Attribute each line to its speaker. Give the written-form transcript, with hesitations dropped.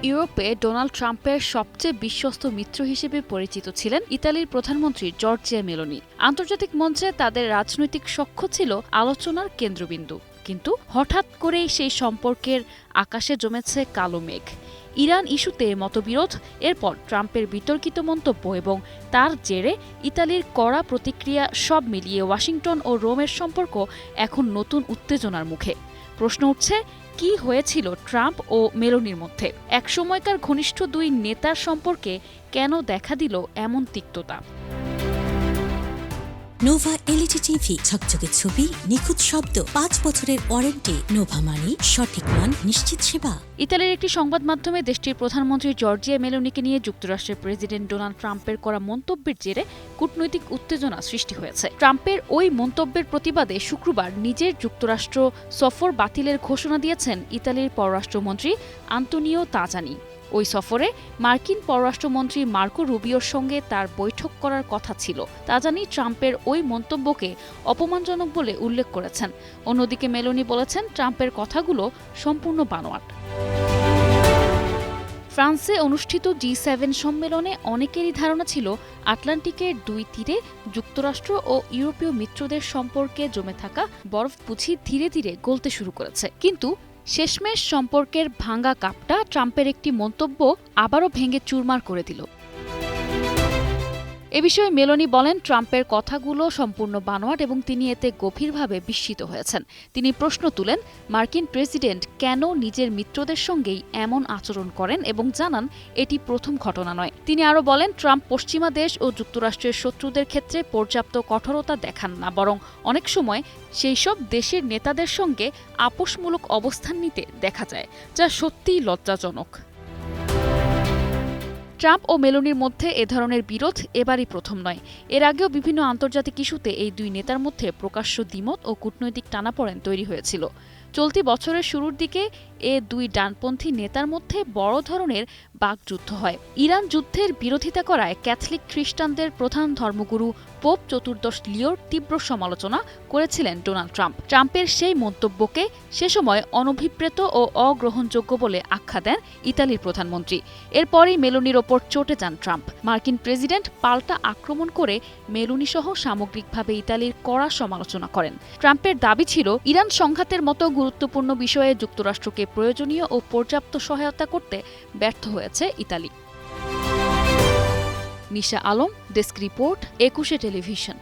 Speaker 1: ইউরোপে ডোনাল্ড ট্রাম্পের সবচেয়ে বিশ্বস্ত মিত্র হিসেবে পরিচিত ছিলেন ইতালির প্রধানমন্ত্রী জর্জিয়া মেলোনি। আন্তর্জাতিক মঞ্চে তাদের রাজনৈতিক সখ্য ছিল আলোচনার কেন্দ্রবিন্দু। কিন্তু হঠাৎ করেই সেই সম্পর্কের আকাশে জমেছে কালো মেঘ। ইরান ইস্যুতে মতবিরোধ, এরপর ট্রাম্পের বিতর্কিত মন্তব্য এবং তার জেরে ইতালির কড়া প্রতিক্রিয়া, সব মিলিয়ে ওয়াশিংটন ও রোমের সম্পর্ক এখন নতুন উত্তেজনার মুখে। প্রশ্ন উঠছে, কি হয়েছিল ট্রাম্প ও মেলোনির মধ্যে? একসময়কার ঘনিষ্ঠ দুই নেতার সম্পর্কে কেন দেখা দিল এমন তিক্ততা?
Speaker 2: নোভা এলইডি টিভি, ঝকঝকে ছবি, নিখুঁত শব্দ, 5 বছরের ওয়ারেন্টি। নোভা মানে সঠিক মান, নিশ্চিত সেবা।
Speaker 1: ইতালির একটি সংবাদ মাধ্যমে দেশটির প্রধানমন্ত্রী জর্জিয়া মেলোনিকে নিয়ে যুক্তরাষ্ট্রের প্রেসিডেন্ট ডোনাল্ড ট্রাম্পের করা মন্তব্যের জেরে কূটনৈতিক উত্তেজনা সৃষ্টি হয়েছে। ট্রাম্পের ওই মন্তব্যের প্রতিবাদে শুক্রবার নিজের যুক্তরাষ্ট্র সফর বাতিলের ঘোষণা দিয়েছেন ইতালির পররাষ্ট্রমন্ত্রী আন্তোনিও তাজানি। ওই সফরে মার্কিন পররাষ্ট্রমন্ত্রী মার্কো রুবিওর সঙ্গে তার বৈঠক করার কথা ছিল। তাজানি ট্রাম্পের ওই মন্তব্যকে অপমানজনক বলে উল্লেখ করেছেন। অন্যদিকে মেলোনি বলেছেন, ট্রাম্পের কথাগুলো সম্পূর্ণ বানোয়াট। ফ্রান্সে অনুষ্ঠিত G7 সম্মেলনে অনেকেরই ধারণা ছিল আটলান্টিকের দুই তীরে যুক্তরাষ্ট্র ও ইউরোপীয় মিত্রদের সম্পর্কে জমে থাকা বরফ বুঝি ধীরে ধীরে গলতে শুরু করেছে। কিন্তু শেষমেশ সম্পর্কের ভাঙা কাপটা ট্রাম্পের একটি মন্তব্য আবারও ভেঙে চুরমার করে দিল। এ বিষয়ে মেলোনি বলেন, ট্রাম্পের কথাগুলো সম্পূর্ণ বানোয়াট এবং তিনি এতে গভীরভাবে বিস্মিত হয়েছেন। তিনি প্রশ্ন তুলেন, মার্কিন প্রেসিডেন্ট কেন নিজের মিত্রদের সঙ্গেই এমন আচরণ করেন এবং জানান এটি প্রথম ঘটনা নয়। তিনি আরও বলেন, ট্রাম্প পশ্চিমা দেশ ও যুক্তরাষ্ট্রের শত্রুদের ক্ষেত্রে পর্যাপ্ত কঠোরতা দেখান না, বরং অনেক সময় সেই সব দেশের নেতাদের সঙ্গে আপোষমূলক অবস্থান নিতে দেখা যায়, যা সত্যিই লজ্জাজনক। ট্রাম্প ও মেলোনির মধ্যে এ ধরনের বিরোধ এবারই প্রথম নয়। এর আগেও বিভিন্ন আন্তর্জাতিক ইস্যুতে এই দুই নেতার মধ্যে প্রকাশ্য দ্বিমত ও কূটনৈতিক টানাপোড়েন তৈরি হয়েছিল। চলতি বছরের শুরুর দিকে এ দুই ডানপন্থী নেতার মধ্যে বড় ধরনের বাকযুদ্ধ হয়। ইরান যুদ্ধের বিরোধিতা করায় ক্যাথলিক খ্রিস্টানদের প্রধান ধর্মগুরু পোপ চতুর্দশ লিওর তীব্র সমালোচনা করেছিলেন ডোনাল্ড ট্রাম্প। ট্রাম্পের সেই মন্তব্যকে সে সময় অনভিপ্রেত ও অগ্রহণযোগ্য বলে আখ্যা দেন ইতালির প্রধানমন্ত্রী। এরপরই মেলোনির ওপর চটে যান ট্রাম্প। মার্কিন প্রেসিডেন্ট পাল্টা আক্রমণ করে মেলোনিসহ সামগ্রিকভাবে ইতালির কড়া সমালোচনা করেন। ট্রাম্পের দাবি ছিল, ইরান সংঘাতের মতো গুরুত্বপূর্ণ বিষয়ে যুক্তরাষ্ট্রকে প্রয়োজনীয় ও পর্যাপ্ত সহায়তা করতে ব্যর্থ হয়েছে ইতালি। নিশা আলম, ডেস্ক রিপোর্ট, 21 টেলিভিশন।